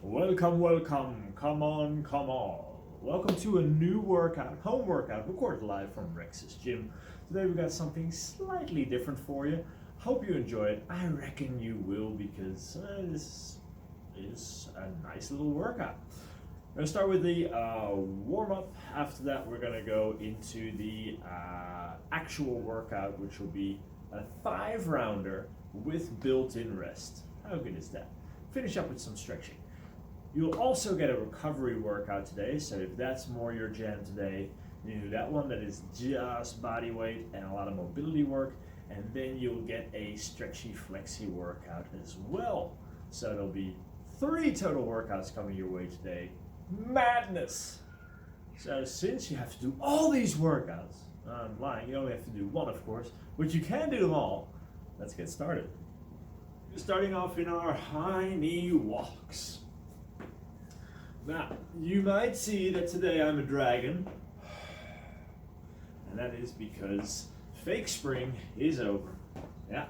Welcome, welcome, come on, come on. Welcome to a new workout, home workout, recorded live from Rex's gym. Today we got something slightly different for you. Hope you enjoy it. I reckon you will because this is a nice little workout. We're gonna start with the warm-up. After that we're gonna go into the actual workout, which will be a 5-rounder with built-in rest. How good is that? Finish up with some stretching. You'll also get a recovery workout today, so if that's more your jam today, you do that one that is just body weight and a lot of mobility work, and then you'll get a stretchy flexy workout as well. So there'll be 3 total workouts coming your way today. Madness! So since you have to do all these workouts, I'm lying, you only have to do one of course, but you can do them all. Let's get started. Starting off in our high knee walks. Now, you might see that today I'm a dragon, and that is because fake spring is over. Yeah,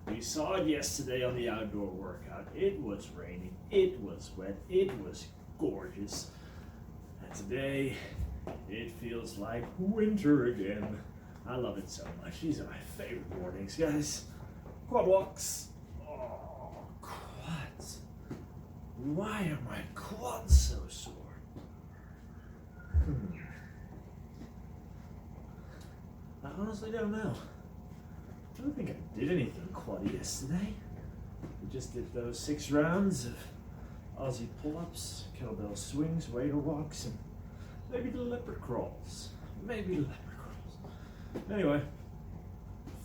we saw it yesterday on the outdoor workout. It was raining, it was wet, it was gorgeous. And today, it feels like winter again. I love it so much. These are my favorite mornings, guys. Quad walks. Why are my quads so sore? I honestly don't know. I don't think I did anything quad yesterday. We just did those 6 rounds of Aussie pull-ups, kettlebell swings, wader walks, and maybe the leopard crawls. Anyway,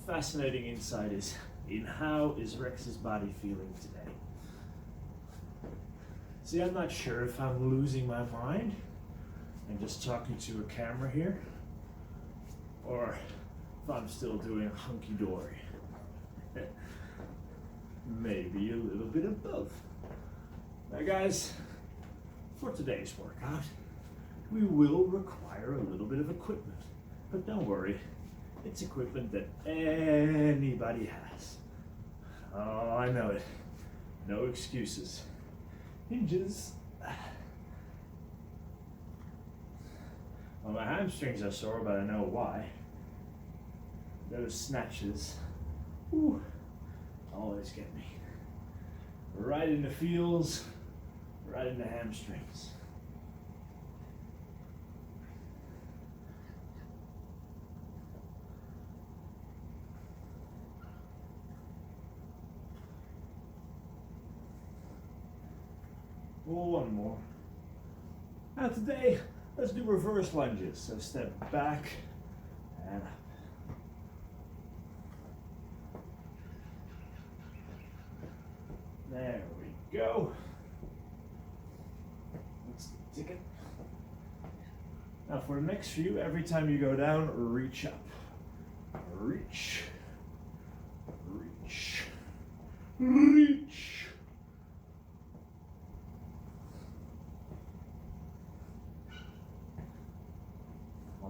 fascinating insight is in how is Rex's body feeling today. See, I'm not sure if I'm losing my mind and just talking to a camera here, or if I'm still doing hunky-dory. Maybe a little bit of both. Now guys, for today's workout, we will require a little bit of equipment. But don't worry, it's equipment that anybody has. Oh, I know it. No excuses. Hinges. Well, my hamstrings are sore, but I know why. Those snatches, whew, always get me. Right in the feels, right in the hamstrings. One more. Now today, let's do reverse lunges. So step back and up. There we go. That's the ticket. Now for the next few, every time you go down, reach up. Reach. Reach. Reach.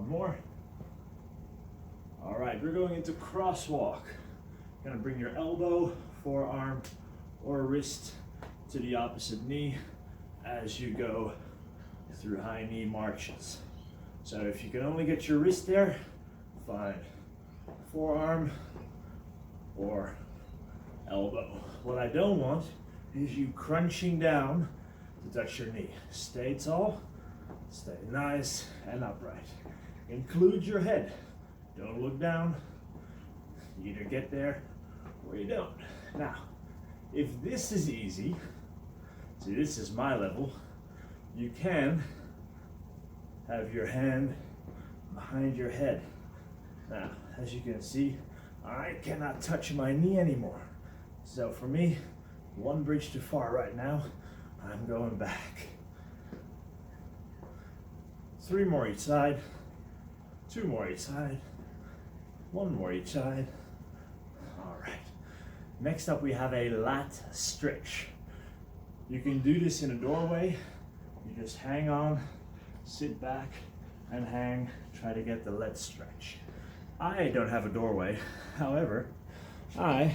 More. All right, we're going into crosswalk. You're gonna bring your elbow, forearm, or wrist to the opposite knee as you go through high knee marches. So if you can only get your wrist there, fine. Forearm or elbow. What I don't want is you crunching down to touch your knee. Stay tall, stay nice and upright. Include your head. Don't look down. You either get there or you don't. Now, if this is easy, see this is my level, you can have your hand behind your head. Now, as you can see, I cannot touch my knee anymore. So for me, one bridge too far right now, I'm going back. 3 more each side. 2 more each side, 1 more each side. All right. Next up, we have a lat stretch. You can do this in a doorway. You just hang on, sit back, and hang. Try to get the lat stretch. I don't have a doorway. However, I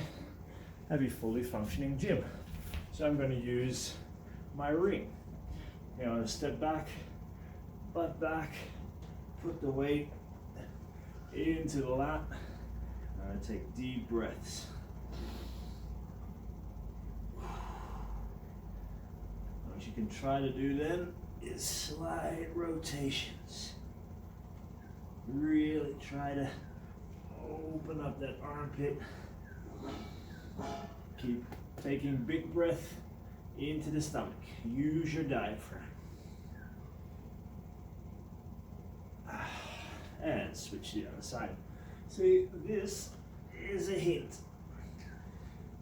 have a fully functioning gym. So I'm going to use my ring. You know, step back, butt back, put the weight into the lat, and take deep breaths. What you can try to do then is slight rotations. Really try to open up that armpit. Keep taking big breath into the stomach. Use your diaphragm. And switch to the other side. See, this is a hint.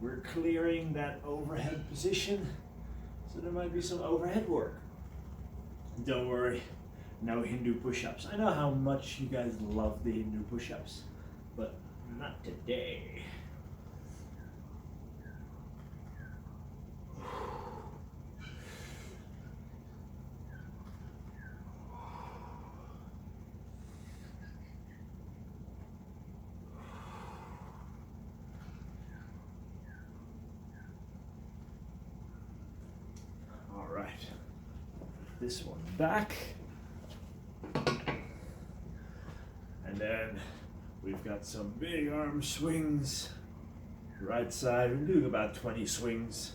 We're clearing that overhead position, so there might be some overhead work. Don't worry, no Hindu push-ups. I know how much you guys love the Hindu push-ups, but not today. All right, this one back. And then we've got some big arm swings. Right side, we're doing about 20 swings.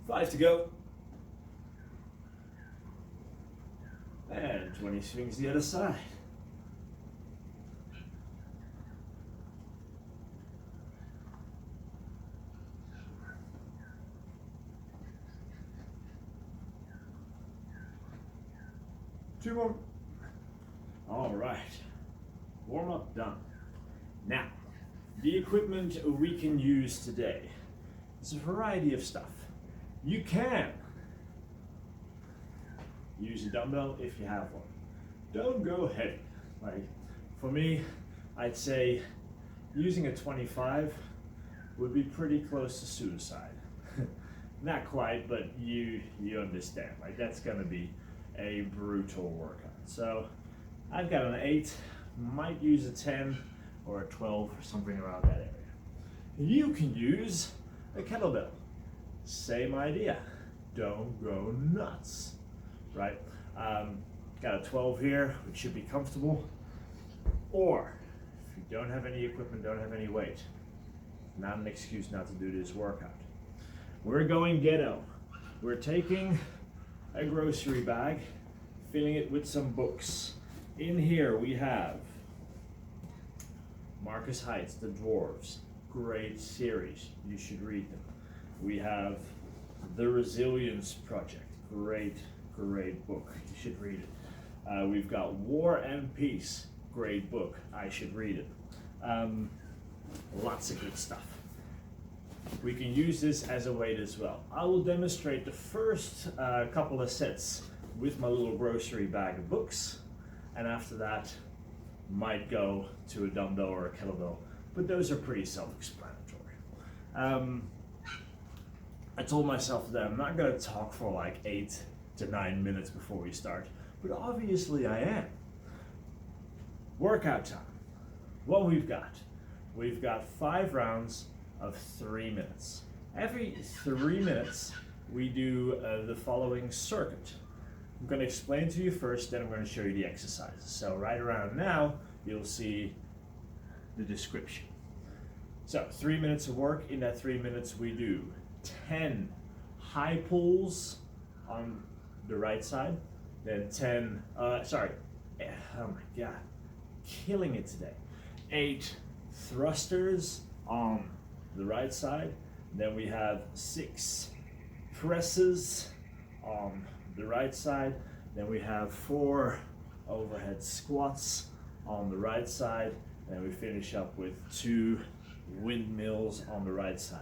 Five to go. And 20 swings the other side. Two more. All right, warm up done. Now, the equipment we can use today is a variety of stuff. You can use a dumbbell if you have one. Don't go heavy. Like for me, I'd say using a 25 would be pretty close to suicide. Not quite, but you understand. Like that's gonna be a brutal workout. So I've got an 8, might use a 10 or a 12 or something around that area. You can use a kettlebell. Same idea. Don't go nuts, right? Got a 12 here, which should be comfortable. Or if you don't have any equipment, don't have any weight, not an excuse not to do this workout. We're going ghetto. We're taking a grocery bag, filling it with some books. In here we have Marcus Heights, The Dwarves, great series, you should read them. We have The Resilience Project, great book, you should read it. We've got War and Peace, great book, I should read it. Lots of good stuff. We can use this as a weight as well. I will demonstrate the first couple of sets with my little grocery bag of books, and after that might go to a dumbbell or a kettlebell, but those are pretty self-explanatory. I told myself that I'm not going to talk for like 8 to 9 minutes before we start, but obviously I am. Workout time. What we've got 5 rounds of 3 minutes. Every 3 minutes, we do the following circuit. I'm going to explain to you first, then I'm going to show you the exercises. So right around now, you'll see the description. So 3 minutes of work. In that 3 minutes, we do 10 high pulls on the right side, then 10, oh my God, killing it today. 8 thrusters on the right side, then we have 6 presses on the right side, then we have 4 overhead squats on the right side, and we finish up with 2 windmills on the right side.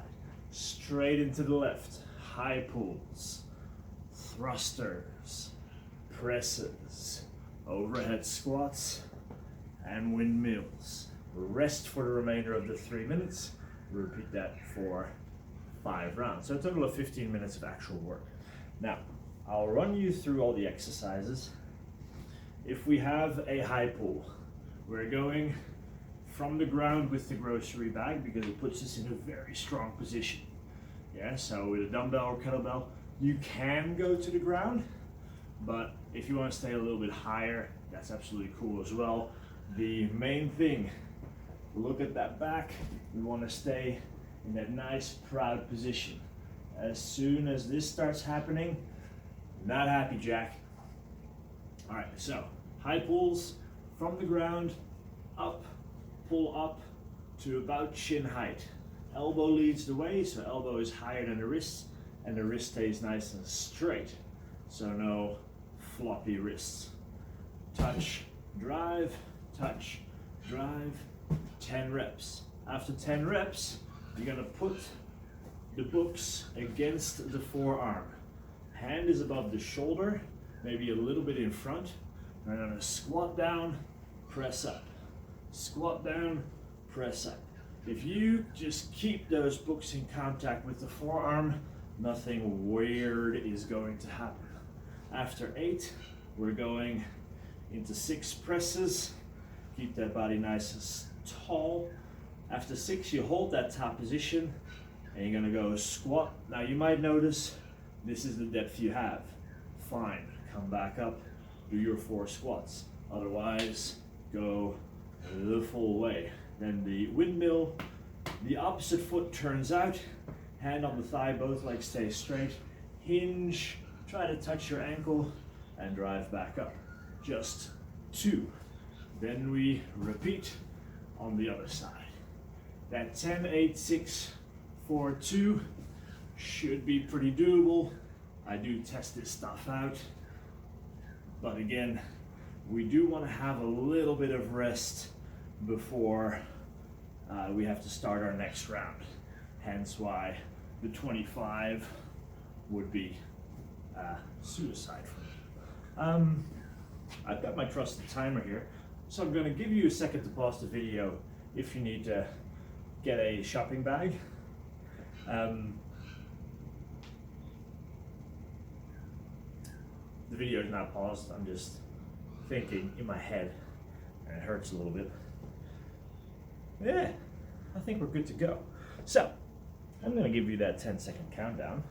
Straight into the left, high pulls, thrusters, presses, overhead squats, and windmills. Rest for the remainder of the 3 minutes. Repeat that for 5 rounds. So a total of 15 minutes of actual work. Now, I'll run you through all the exercises. If we have a high pull, we're going from the ground with the grocery bag because it puts us in a very strong position. Yeah, so with a dumbbell or kettlebell, you can go to the ground, but if you want to stay a little bit higher, that's absolutely cool as well. The main thing, look at that back. We want to stay in that nice, proud position. As soon as this starts happening, not happy, Jack. All right, so high pulls from the ground, up, pull up to about chin height. Elbow leads the way, so elbow is higher than the wrist, and the wrist stays nice and straight. So no floppy wrists. Touch, drive, 10 reps. After 10 reps, you're gonna put the books against the forearm. Hand is above the shoulder, maybe a little bit in front. I'm gonna squat down, press up. Squat down, press up. If you just keep those books in contact with the forearm, nothing weird is going to happen. After 8, we're going into 6 presses. Keep that body nice and tall. After 6, you hold that top position and you're gonna go squat. Now you might notice this is the depth you have. Fine, come back up, do your 4 squats. Otherwise, go the full way. Then the windmill, the opposite foot turns out, hand on the thigh, both legs stay straight. Hinge, try to touch your ankle and drive back up. Just 2. Then we repeat on the other side. That 10, 8, 6, 4, 2 should be pretty doable. I do test this stuff out. But again, we do want to have a little bit of rest before we have to start our next round. Hence why the 25 would be suicide for me. I've got my trusted timer here, so I'm going to give you a second to pause the video if you need to get a shopping bag. The video is not paused, I'm just thinking in my head, and it hurts a little bit. Yeah, I think we're good to go. So, I'm gonna give you that 10-second countdown.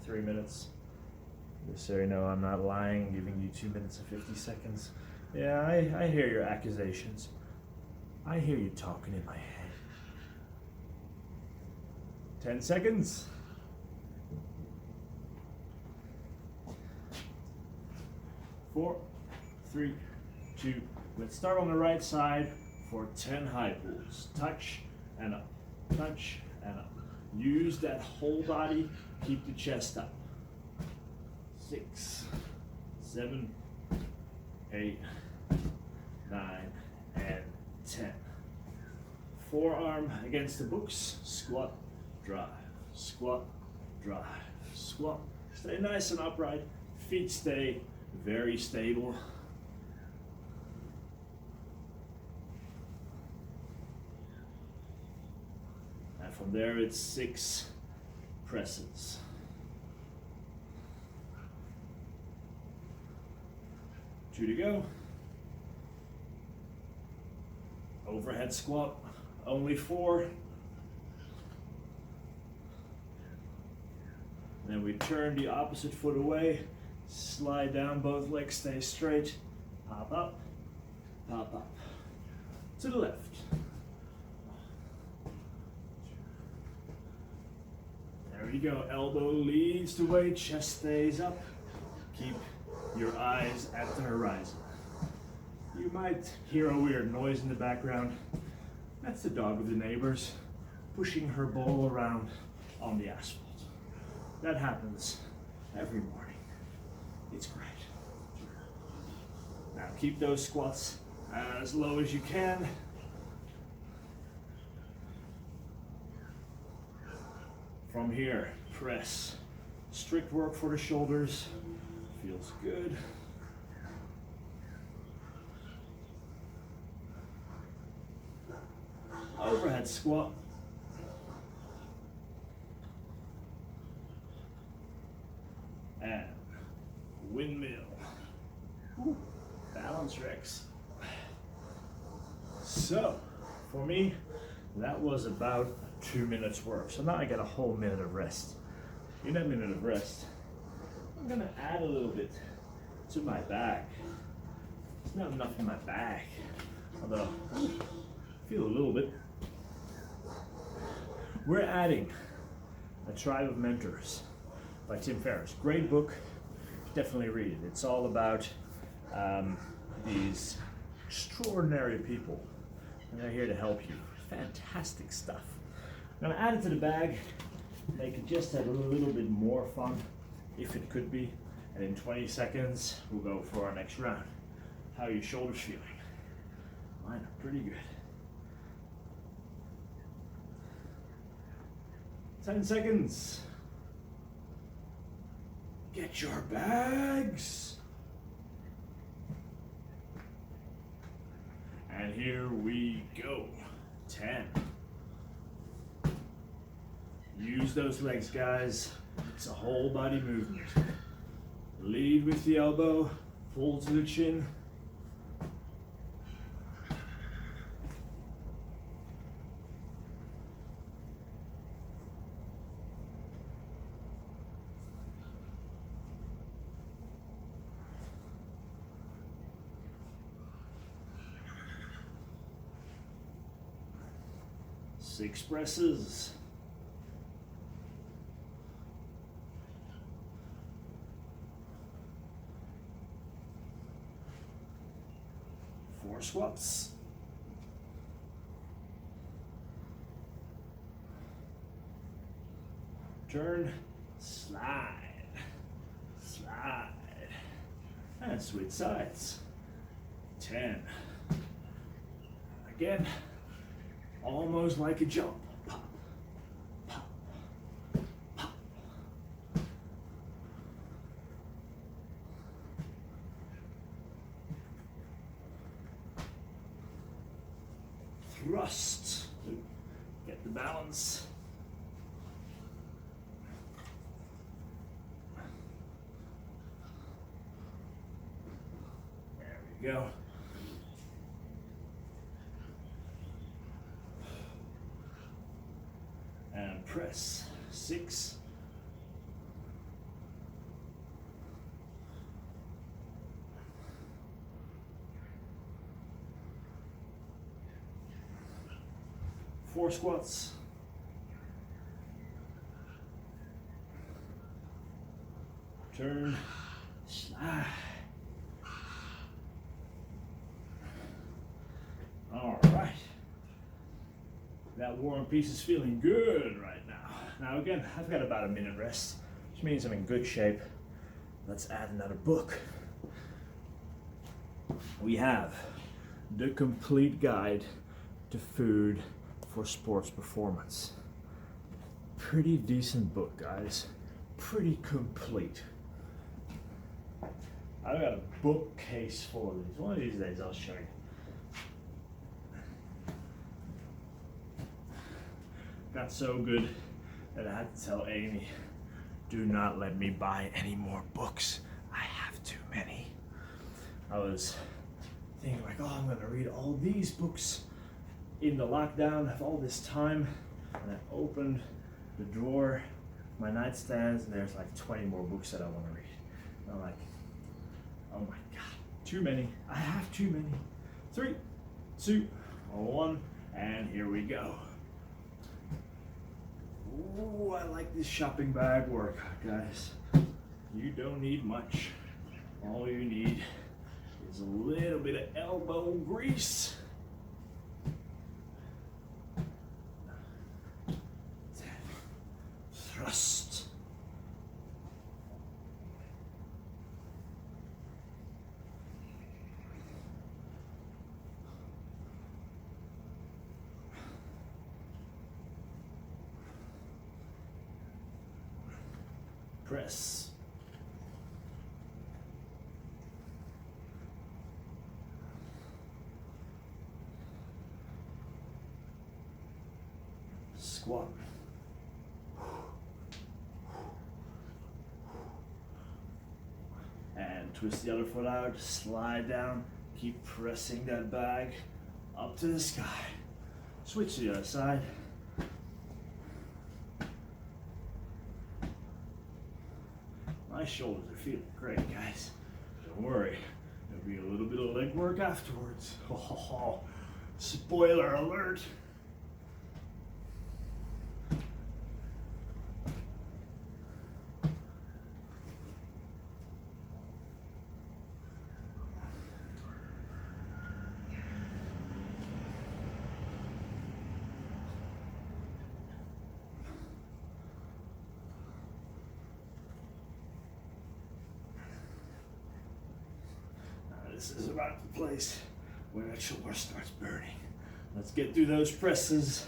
3 minutes. Just so you know I'm not lying, giving you 2 minutes and 50 seconds. Yeah, I hear your accusations. I hear you talking in my head. 10 seconds. 4, 3, 2. Let's start on the right side for 10 high pulls. Touch and up, touch and up. Use that whole body, keep the chest up. 6, 7, 8, 9, and 10. Forearm against the books, squat, drive, squat, drive, squat. Stay nice and upright, feet stay very stable. And from there it's 6 presses. 2 to go. Overhead squat, only 4. Then we turn the opposite foot away, slide down, both legs stay straight, pop up, to the left. There we go, elbow leads the way, chest stays up. Keep your eyes at the horizon. You might hear a weird noise in the background. That's the dog of the neighbors pushing her bowl around on the asphalt. That happens every morning. It's great. Now keep those squats as low as you can. From here, press. Strict work for the shoulders. Feels good. Overhead squat. And windmill. Ooh, balance, Rex. So, for me, that was about 2 minutes work. So now I get a whole minute of rest. In that minute of rest, I'm gonna add a little bit to my bag. There's not enough in my bag, although I feel a little bit. We're adding A Tribe of Mentors by Tim Ferriss. Great book, definitely read it. It's all about these extraordinary people, and they're here to help you. Fantastic stuff. I'm gonna add it to the bag, make it just a little bit more fun, if it could be, and in 20 seconds, we'll go for our next round. How are your shoulders feeling? Mine are pretty good. 10 seconds. Get your bags. And here we go. 10. Use those legs, guys. It's a whole body movement. Lead with the elbow, pull to the chin. Six presses. Four squats. Turn, slide, slide, and switch sides. 10. Again. Almost like a jump. Pop, pop, pop. Thrust. Get the balance. There we go. And press. 6. Four squats. Turn, slide. All right. That war and peace is feeling good right now. Now again, I've got about a minute rest, which means I'm in good shape. Let's add another book. We have The Complete Guide to Food for Sports Performance. Pretty decent book, guys. Pretty complete. I've got a bookcase full of these. One of these days I'll show you. Got so good that I had to tell Amy, do not let me buy any more books. I have too many. I was thinking like, oh, I'm gonna read all these books in the lockdown, have all this time. And I opened the drawer, my nightstands, and there's like 20 more books that I wanna read. And I'm like, oh my God, too many. I have too many. 3, 2, 1, and here we go. Ooh, I like this shopping bag workout, guys. You don't need much. All you need is a little bit of elbow grease. 10. Thrust. Press. Squat. And twist the other foot out, slide down, keep pressing that bag up up to the sky. Switch to the other side. My shoulders are feeling great, guys. Don't worry, there'll be a little bit of leg work afterwards. Oh, spoiler alert. This is about the place where that shoulder starts burning. Let's get through those presses.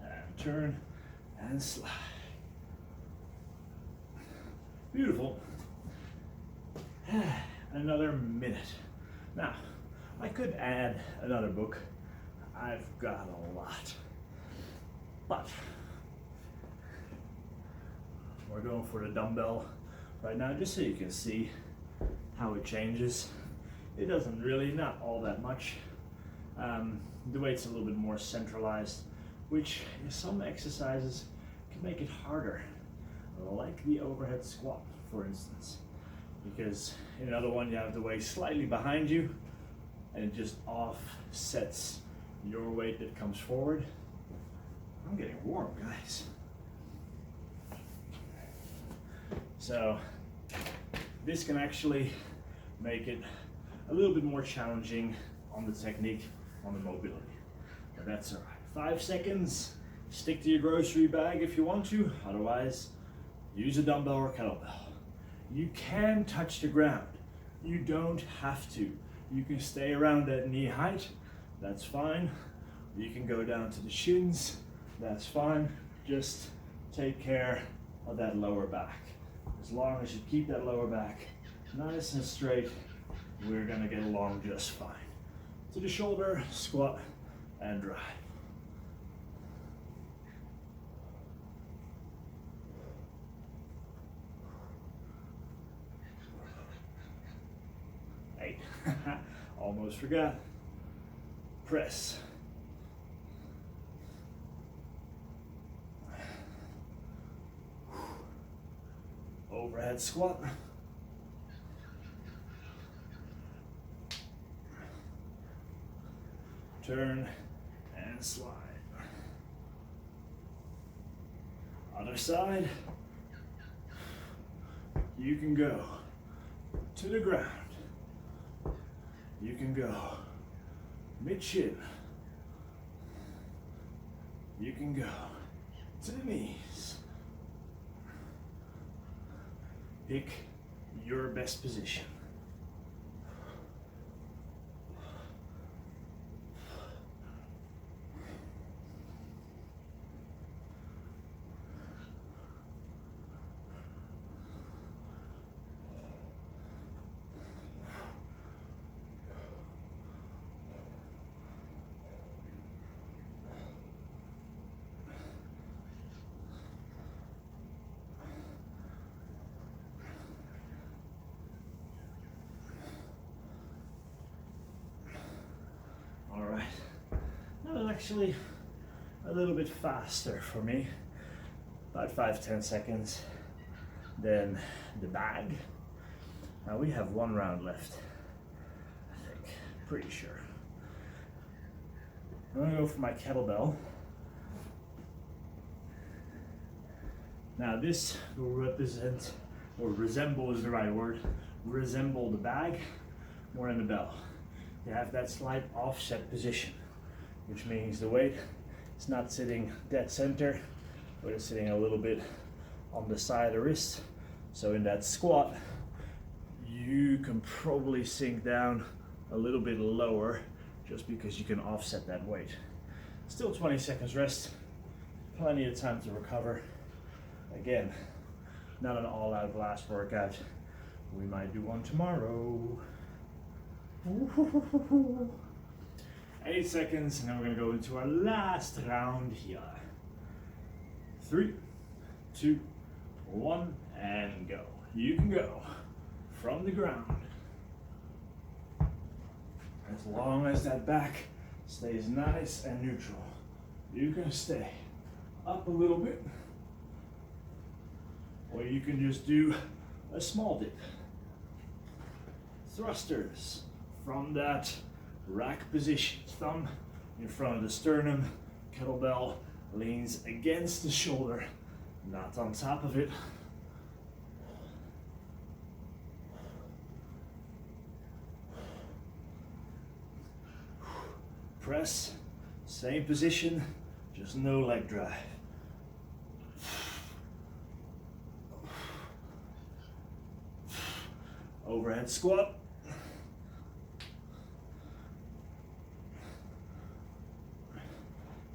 And turn and slide. Beautiful. Another minute. Now, I could add another book. I've got a lot, but we're going for the dumbbell right now, just so you can see how it changes. It doesn't really, not all that much. The weight's a little bit more centralized, which some exercises can make it harder, like the overhead squat, for instance, because in another one you have the weight slightly behind you, and it just offsets your weight that comes forward. I'm getting warm, guys. So this can actually make it a little bit more challenging on the technique, on the mobility. But that's all right. 5 seconds. Stick to your grocery bag if you want to. Otherwise, use a dumbbell or kettlebell. You can touch the ground. You don't have to. You can stay around at knee height. That's fine. You can go down to the shins. That's fine. Just take care of that lower back. As long as you keep that lower back nice and straight, we're gonna get along just fine. To the shoulder, squat, and drive. Hey, almost forgot. Press. Overhead squat. Turn and slide. Other side. You can go to the ground. You can go mid-shin. You can go to the knees. Pick your best position. Actually a little bit faster for me, about 5-10 seconds. Then the bag. Now we have 1 round left, I think, pretty sure. I'm gonna go for my kettlebell. Now this will represent, or resemble is the right word, resemble the bag more than the bell. You have that slight offset position, which means the weight is not sitting dead center, but it's sitting a little bit on the side of the wrist. So in that squat, you can probably sink down a little bit lower just because you can offset that weight. Still 20 seconds rest, plenty of time to recover. Again, not an all-out blast workout. We might do one tomorrow. 8 seconds, and then we're gonna go into our last round here. 3, 2, 1, and go. You can go from the ground. As long as that back stays nice and neutral, you can stay up a little bit, or you can just do a small dip. Thrusters from that rack position, thumb in front of the sternum, kettlebell leans against the shoulder, not on top of it. Press, same position, just no leg drive. Overhead squat.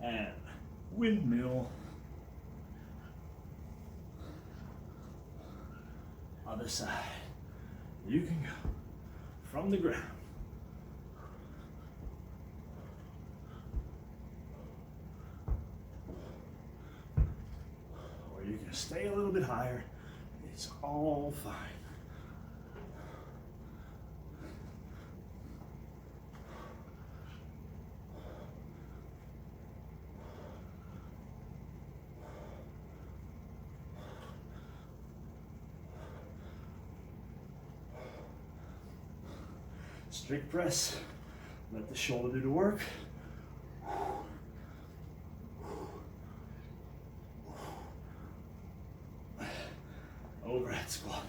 And windmill. Other side. You can go from the ground. Or you can stay a little bit higher. It's all fine. Strict press, let the shoulder do the work. Overhead squat.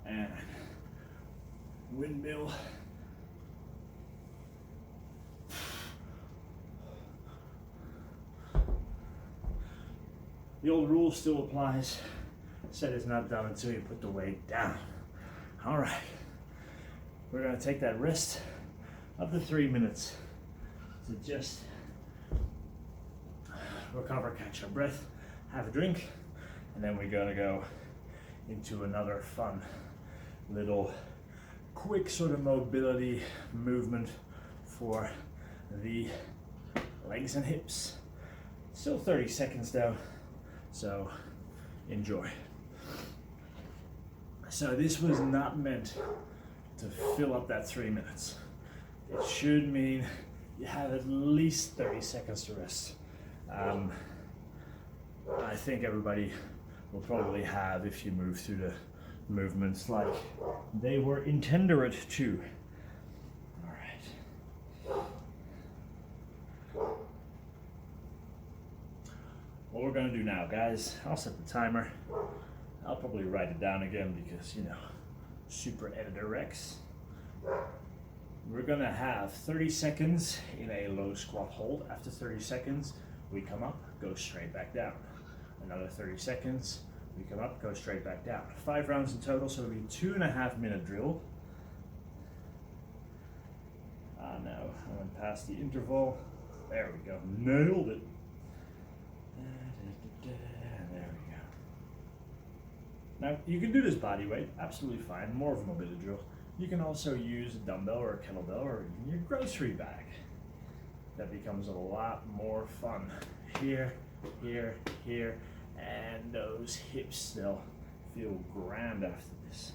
And windmill. The old rule still applies. Set is not done until you put the weight down. All right, we're gonna take that rest up to 3 minutes to just recover, catch our breath, have a drink, and then we're gonna go into another fun little quick sort of mobility movement for the legs and hips. Still 30 seconds though. So enjoy. So this was not meant to fill up that 3 minutes. It should mean you have at least 30 seconds to rest. I think everybody will probably have if you move through the movements like they were intended to. All right. What we're gonna do now, guys, I'll set the timer. I'll probably write it down again because, you know, super editor Rex. We're gonna have 30 seconds in a low squat hold. After 30 seconds, we come up, go straight back down. Another 30 seconds, we come up, go straight back down. 5 rounds in total, so it'll be 2.5 minute drill. No, I went past the interval. There we go, nailed it. There we go. Now, you can do this body weight, absolutely fine, more of a mobility drill. You can also use a dumbbell or a kettlebell or even your grocery bag. That becomes a lot more fun. Here, here, here, and those hips, they'll feel grand after this.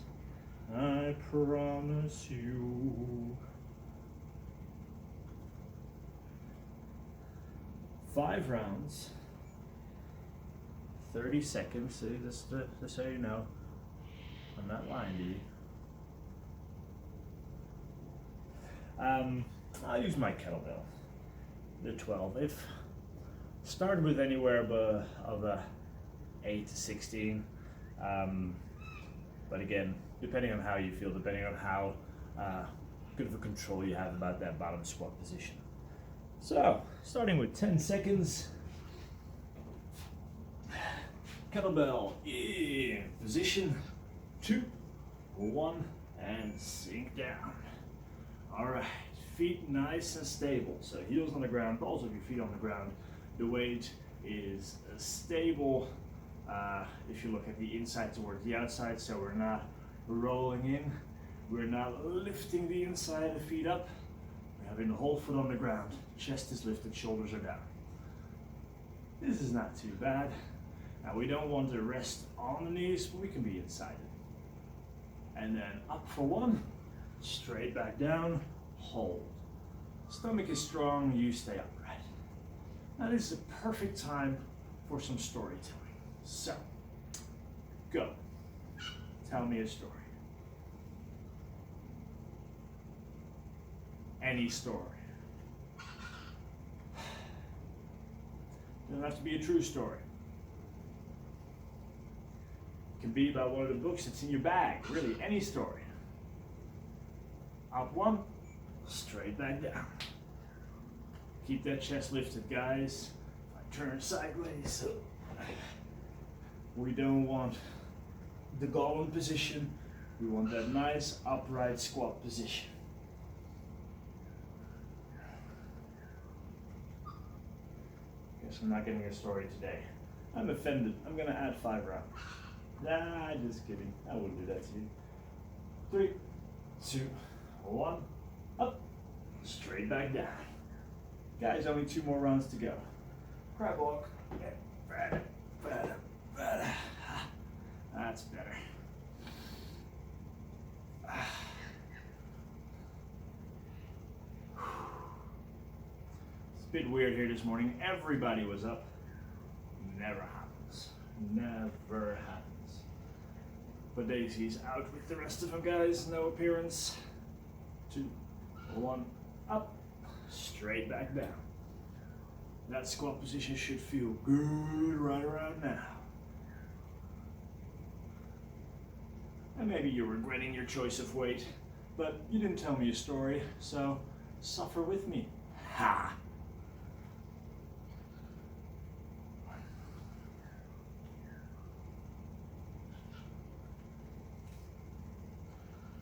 I promise you. 5 rounds. 30 seconds, see, just so you know, I'm not lying to you. I'll use my kettlebell, the 12. They've started with anywhere of 8 to 16, but again, depending on how you feel, depending on how good of a control you have about that bottom squat position. So, starting with 10 seconds. Kettlebell in position, 2, 1, and sink down. All right, feet nice and stable. So heels on the ground, balls of your feet on the ground. The weight is stable if you look at the inside towards the outside, so we're not rolling in. We're not lifting the inside of the feet up. We're having the whole foot on the ground. Chest is lifted, shoulders are down. This is not too bad. Now we don't want to rest on the knees, but we can be inside it. And then up for one, straight back down, hold. Stomach is strong, you stay upright. Now this is a perfect time for some storytelling. So, go. Tell me a story. Any story. Doesn't have to be a true story. It can be about one of the books that's in your bag. Really, any story. Up one, straight back down. Keep that chest lifted, guys. If I turn sideways, we don't want the golem position. We want that nice upright squat position. Guess I'm not getting a story today. I'm offended. I'm gonna add 5 rounds. Nah, just kidding. I wouldn't do that to you. 3, 2, 1. Up. Straight back down. Guys, only 2 more rounds to go. Crab walk. That's better. It's a bit weird here this morning. Everybody was up. Never happens. Never happens. But Daisy's out with the rest of them, guys. No appearance. 2, 1. Up. Straight back down. That squat position should feel good right around now. And maybe you're regretting your choice of weight, but you didn't tell me a story, so suffer with me. Ha!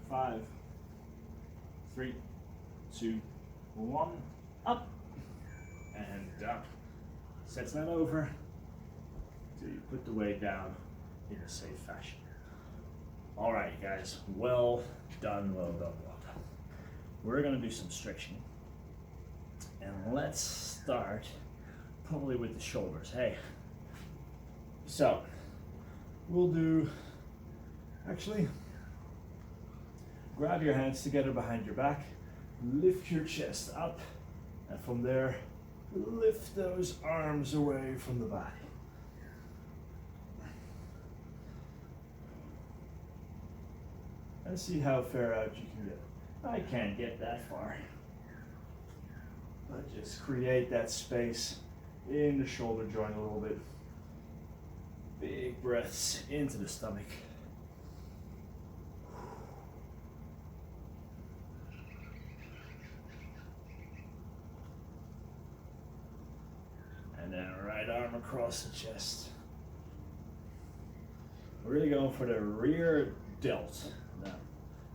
Five, 3, 2, 1, up and down. Set's not over till you put the weight down in a safe fashion. All right, guys, well done, well done, well done. We're gonna do some stretching, and let's start probably with the shoulders. Hey, so we'll do, actually, grab your hands together behind your back, lift your chest up, and from there, lift those arms away from the body. And see how far out you can get. I can't get that far. But just create that space in the shoulder joint a little bit. Big breaths into the stomach. And then right arm across the chest. We're really going for the rear delt. Now,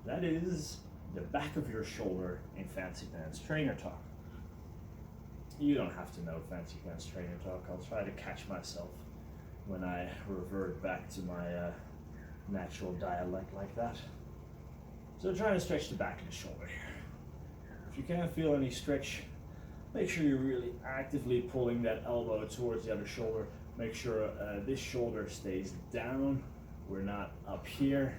that is the back of your shoulder in fancy pants trainer talk. You don't have to know fancy pants trainer talk. I'll try to catch myself when I revert back to my natural dialect like that. So trying to stretch the back of the shoulder here. If you can't feel any stretch, make sure you're really actively pulling that elbow towards the other shoulder. Make sure this shoulder stays down. We're not up here.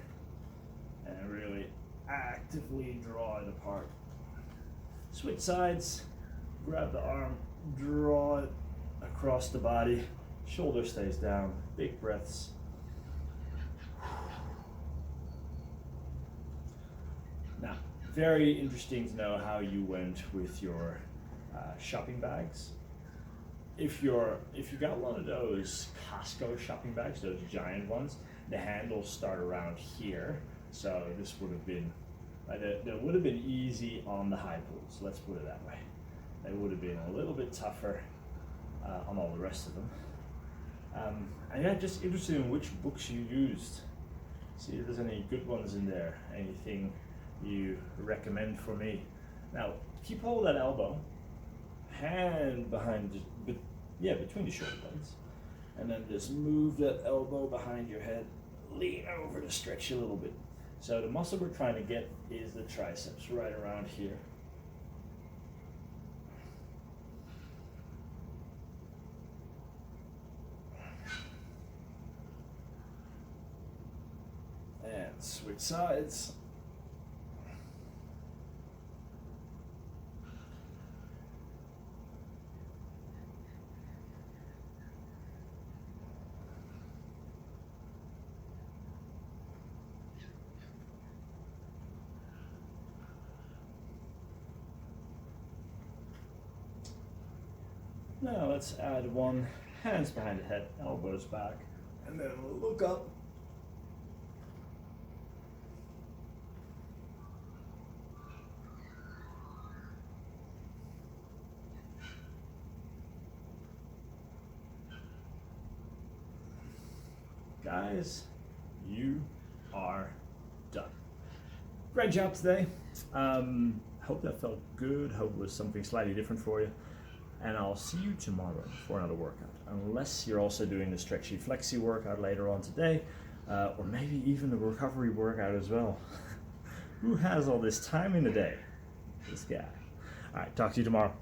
And really actively draw it apart. Switch sides, grab the arm, draw it across the body, shoulder stays down, big breaths. Now, very interesting to know how you went with your shopping bags. If you got one of those Costco shopping bags, those giant ones, the handles start around here. So this would have been, that would have been easy on the high pulls, let's put it that way. It would have been a little bit tougher on all the rest of them. And yeah, just interested in which books you used. See if there's any good ones in there, anything you recommend for me. Now, keep hold of that elbow, hand behind, between the shoulder blades, and then just move that elbow behind your head, lean over to stretch a little bit. So the muscle we're trying to get is the triceps, right around here. And switch sides. Now let's add one, hands behind the head, elbows back, and then we'll look up. Guys, you are done. Great job today. Hope that felt good. Hope it was something slightly different for you. And I'll see you tomorrow for another workout. Unless you're also doing the stretchy flexi workout later on today, or maybe even the recovery workout as well. Who has all this time in the day? This guy. All right, talk to you tomorrow.